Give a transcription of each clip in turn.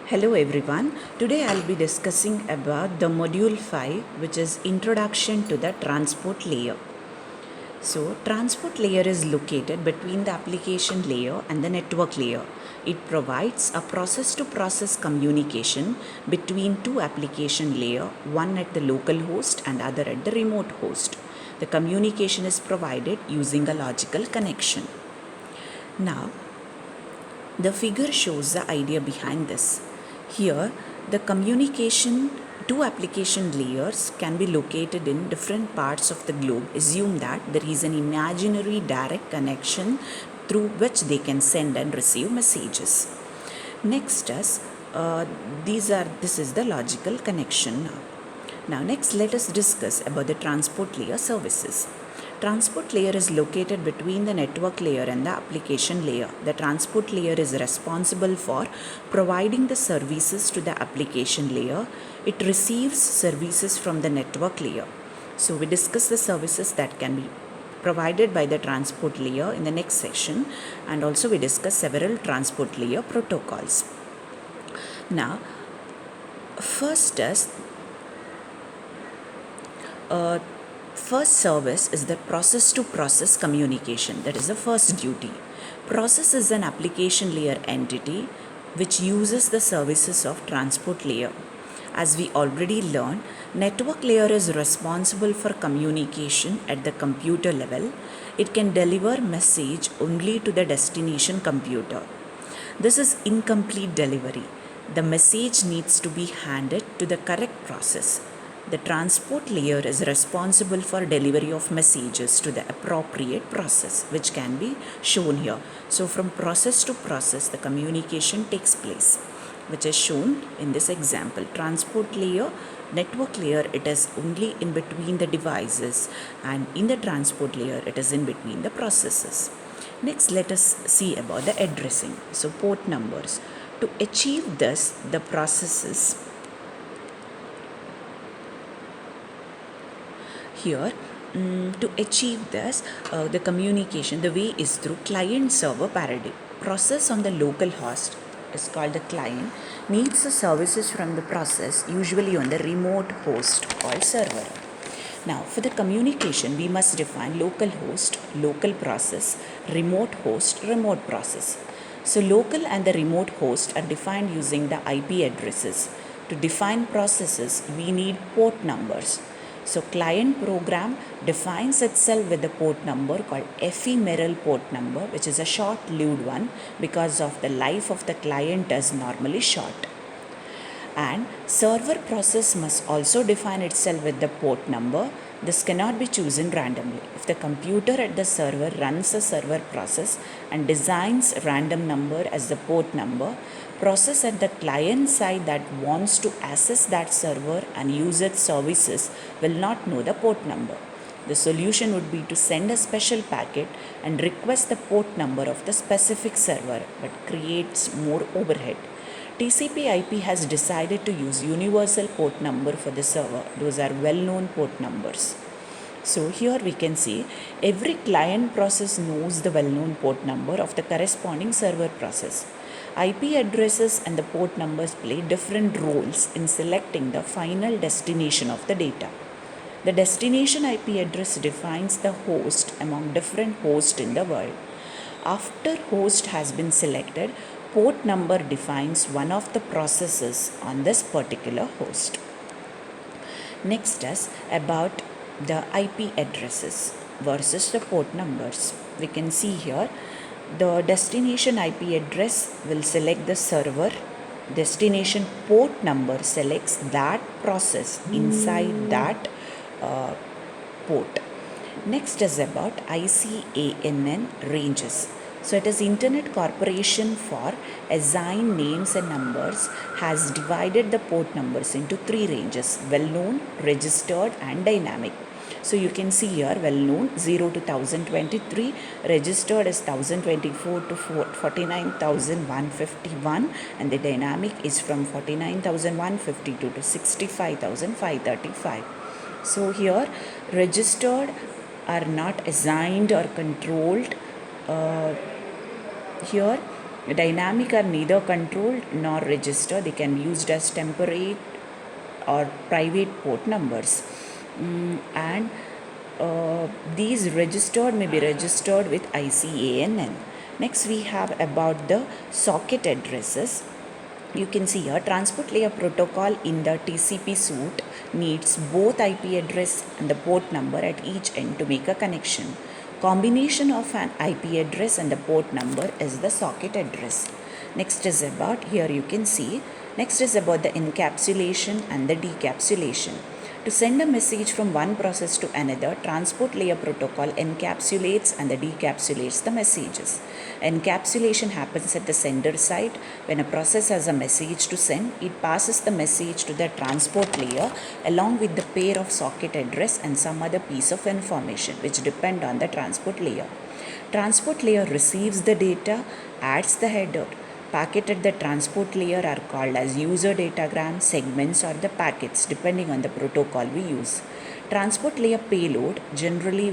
Hello everyone. Today I'll be discussing about the module 5, which is Introduction to the Transport Layer. So, transport layer is located between the application layer and the network layer. It provides a process to process communication between two application layer, one at the local host and other at the remote host. The communication is provided using a logical connection. Now, the figure shows the idea behind this. Here, the communication two application layers can be located in different parts of the globe. Assume that there is an imaginary direct connection through which they can send and receive messages. Next is this is the logical connection now. Now next let us discuss about the transport layer services. Transport layer is located between the network layer and the application layer. The transport layer is responsible for providing the services to the application layer. It receives services from the network layer. So we discuss the services that can be provided by the transport layer in the next section, and also we discuss several transport layer protocols. Now first is first service is the process to process communication. That is the first duty. Process is an application layer entity which uses the services of transport layer. As we already learned, network layer is responsible for communication at the computer level. It can deliver message only to the destination computer. This is incomplete delivery. The message needs to be handed to the correct process. The transport layer is responsible for delivery of messages to the appropriate process, which can be shown here. So from process to process, the communication takes place, which is shown in this example. Transport layer, network layer, it is only in between the devices, and in the transport layer, it is in between the processes. Next, let us see about the addressing. So port numbers. To achieve this, the processes here to achieve this, the communication, the way is through client server paradigm. Process on the local host is called the client, needs the services from the process, usually on the remote host called server. Now for the communication, we must define local host, local process, remote host, remote process. So local and the remote host are defined using the IP addresses. To define processes, we need port numbers. So client program defines itself with the port number called ephemeral port number, which is a short-lived one because of the life of the client is normally short. And server process must also define itself with the port number. This cannot be chosen randomly. If the computer at the server runs a server process and designs random number as the port number, process at the client side that wants to access that server and use its services will not know the port number. The solution would be to send a special packet and request the port number of the specific server, but creates more overhead. TCP/IP has decided to use universal port number for the server. Those are well-known port numbers. So here we can see every client process knows the well-known port number of the corresponding server process. IP addresses and the port numbers play different roles in selecting the final destination of the data. The destination IP address defines the host among different hosts in the world. After host has been selected, port number defines one of the processes on this particular host. Next is about the IP addresses versus the port numbers. We can see here the destination IP address will select the server. Destination port number selects that process inside that port. Next is about ICANN ranges. So it is Internet Corporation for Assign Names and Numbers has divided the port numbers into three ranges: well-known, registered and dynamic. So you can see here well-known 0 to 1023, registered is 1024 to 49,151, and the dynamic is from 49,152 to 65,535. So here registered are not assigned or controlled. Here Dynamic are neither controlled nor registered. They can be used as temporary or private port numbers. And these registered may be registered with ICANN. Next, we have about the socket addresses. You can see here transport layer protocol in the TCP suite needs both IP address and the port number at each end to make a connection. Combination of an IP address and the port number is the socket address. Next is about, here you can see, next is about the encapsulation and the decapsulation. To send a message from one process to another, transport layer protocol encapsulates and the decapsulates the messages. Encapsulation happens at the sender side. When a process has a message to send, it passes the message to the transport layer along with the pair of socket address and some other piece of information which depend on the transport layer. Transport layer receives the data, adds the header. Packet at the transport layer are called as user datagram, segments, or the packets depending on the protocol we use. Transport layer payload, generally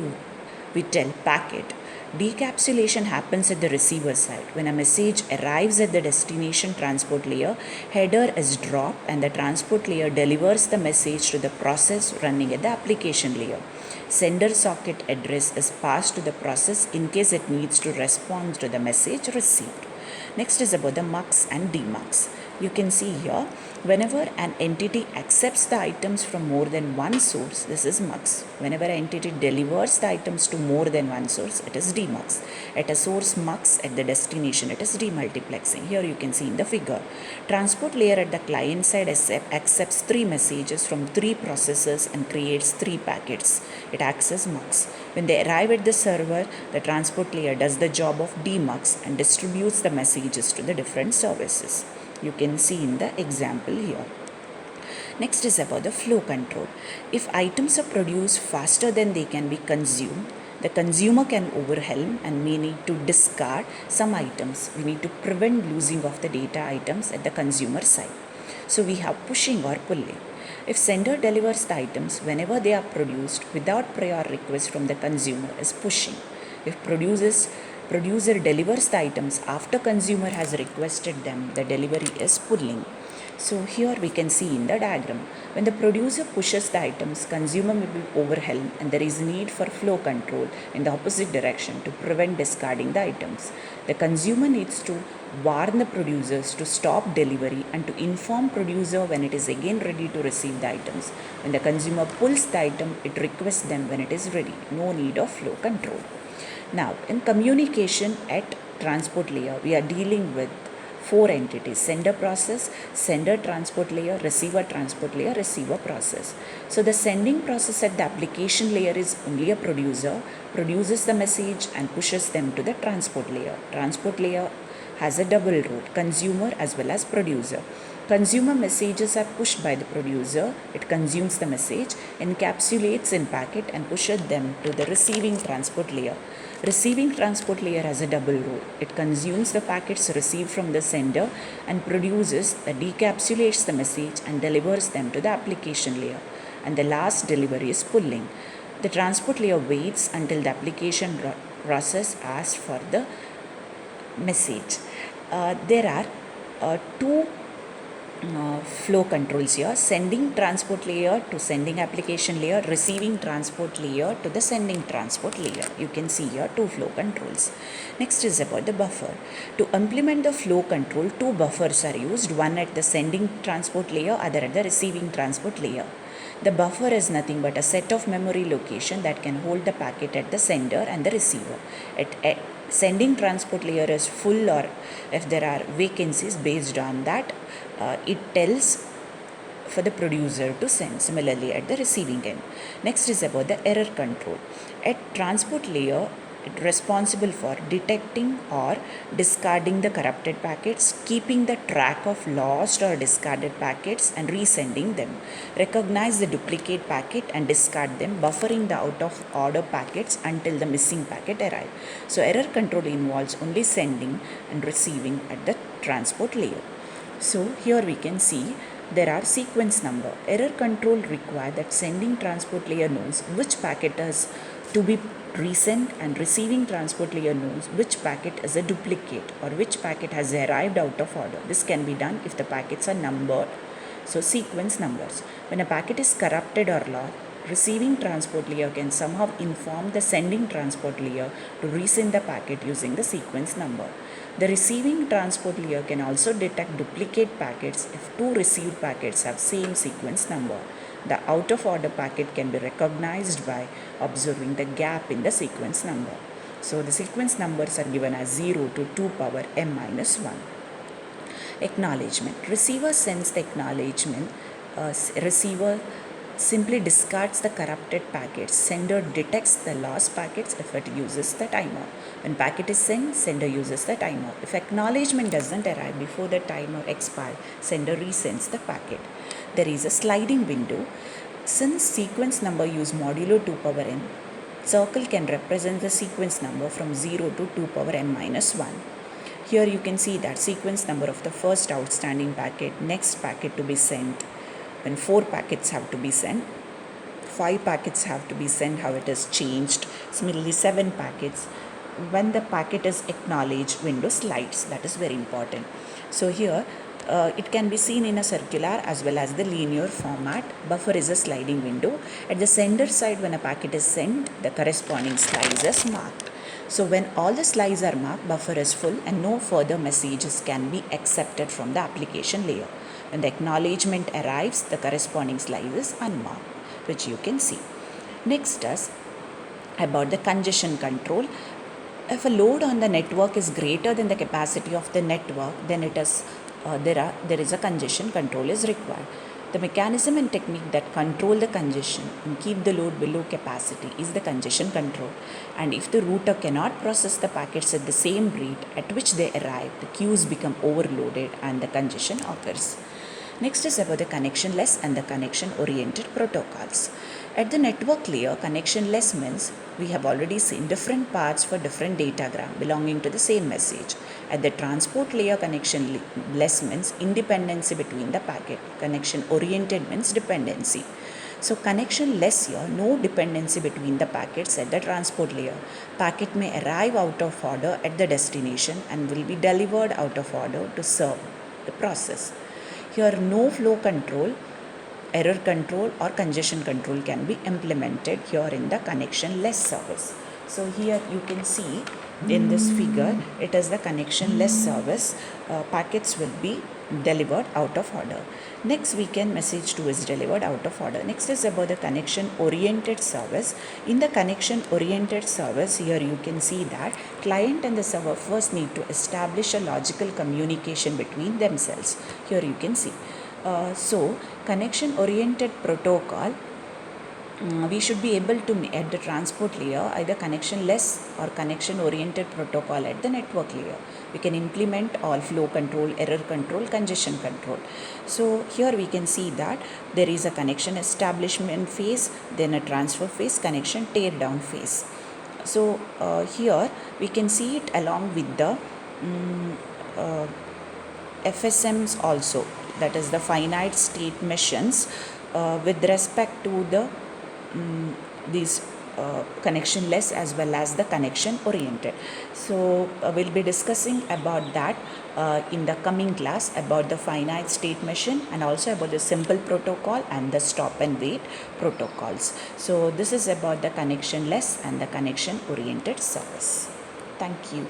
we tell packet. Decapsulation happens at the receiver side. When a message arrives at the destination transport layer, header is dropped and the transport layer delivers the message to the process running at the application layer. Sender socket address is passed to the process in case it needs to respond to the message received. Next is about the MUX and DMUX. You can see here, whenever an entity accepts the items from more than one source, this is MUX. Whenever an entity delivers the items to more than one source, it is DMUX. At a source MUX, at the destination, it is demultiplexing. Here you can see in the figure. Transport layer at the client side accepts 3 messages from 3 processes and creates 3 packets. It acts as MUX. When they arrive at the server, the transport layer does the job of DMUX and distributes the messages to the different services. You can see in the example here. Next is about the flow control. If items are produced faster than they can be consumed, the consumer can overwhelm and may need to discard some items. We need to prevent losing of the data items at the consumer side. So we have pushing or pulling. If sender delivers the items whenever they are produced without prior request from the consumer is pushing. If producer delivers the items after consumer has requested them, the delivery is pulling. So here we can see in the diagram, when the producer pushes the items, consumer may be overwhelmed and there is need for flow control in the opposite direction to prevent discarding the items. The consumer needs to warn the producers to stop delivery and to inform producer when it is again ready to receive the items. When the consumer pulls the item, it requests them when it is ready. No need of flow control. Now, in communication at transport layer, we are dealing with 4 entities: sender process, sender transport layer, receiver transport layer, receiver process. So the sending process at the application layer is only a producer, produces the message and pushes them to the transport layer. Transport layer has a double role, consumer as well as producer. Consumer messages are pushed by the producer. It consumes the message, encapsulates in packet and pushes them to the receiving transport layer. Receiving transport layer has a double role. It consumes the packets received from the sender and produces, decapsulates the message and delivers them to the application layer. And the last delivery is pulling. The transport layer waits until the application process asks for the message. There are 2 flow controls here: sending transport layer to sending application layer, receiving transport layer to the sending transport layer. You can see here 2 flow controls. Next is about the buffer. To implement the flow control, 2 buffers are used, one at the sending transport layer, other at the receiving transport layer. The buffer is nothing but a set of memory location that can hold the packet at the sender and the receiver. At sending transport layer is full, or if there are vacancies, based on that it tells for the producer to send. Similarly at the receiving end. Next is about the error control. At transport layer, it is responsible for detecting or discarding the corrupted packets, keeping the track of lost or discarded packets and resending them, recognize the duplicate packet and discard them, buffering the out of order packets until the missing packet arrive. So error control involves only sending and receiving at the transport layer. So here we can see there are sequence number. Error control require that sending transport layer knows which packet is to be resent, and receiving transport layer knows which packet is a duplicate or which packet has arrived out of order. This can be done if the packets are numbered, so sequence numbers. When a packet is corrupted or lost, receiving transport layer can somehow inform the sending transport layer to resend the packet using the sequence number. The receiving transport layer can also detect duplicate packets if two received packets have same sequence number. The out of order packet can be recognized by observing the gap in the sequence number. So the sequence numbers are given as 0 to 2 power m minus 1. Acknowledgement. Receiver sends the acknowledgement. Receiver simply discards the corrupted packets. Sender detects the lost packets if it uses the timer. When packet is sent, sender uses the timer. If acknowledgement doesn't arrive before the timer expires, sender resends the packet. There is a sliding window. Since sequence number use modulo 2 power n, circle can represent the sequence number from 0 to 2 power m minus 1. Here you can see that sequence number of the first outstanding packet, next packet to be sent. When 4 packets have to be sent, 5 packets have to be sent, how it is changed. Similarly, 7 packets. When the packet is acknowledged, window slides. That is very important. So here it can be seen in a circular as well as the linear format. Buffer is a sliding window. At the sender side, when a packet is sent, the corresponding slice is marked. So when all the slices are marked, buffer is full and no further messages can be accepted from the application layer. When the acknowledgement arrives, the corresponding slice is unmarked, which you can see. Next is about the congestion control. If a load on the network is greater than the capacity of the network, then it is there is a congestion control is required. The mechanism and technique that control the congestion and keep the load below capacity is the congestion control. And if the router cannot process the packets at the same rate at which they arrive, the queues become overloaded and the congestion occurs. Next is about the connectionless and the connection-oriented protocols. At the network layer, connectionless means we have already seen different paths for different datagram belonging to the same message. At the transport layer, connectionless means independency between the packet. Connection-oriented means dependency. So connectionless here, no dependency between the packets at the transport layer. Packet may arrive out of order at the destination and will be delivered out of order to serve the process. Here no flow control, error control or congestion control can be implemented here in the connectionless service. So here you can see in this figure, it is the connectionless service. Packets will be delivered out of order. Next weekend message 2 is delivered out of order. Next is about the connection oriented service. In the connection oriented service, here you can see that client and the server first need to establish a logical communication between themselves. Here you can see. So connection oriented protocol, we should be able to at the transport layer either connectionless or connection oriented protocol at the network layer. We can implement all flow control, error control, congestion control. So here we can see that there is a connection establishment phase, then a transfer phase, connection tear down phase. So here we can see it along with the FSMs also, that is the finite state machines, with respect to the these connectionless as well as the connection oriented. So we'll be discussing about that in the coming class, about the finite state machine and also about the simple protocol and the stop and wait protocols. So this is about the connectionless and the connection oriented service. Thank you.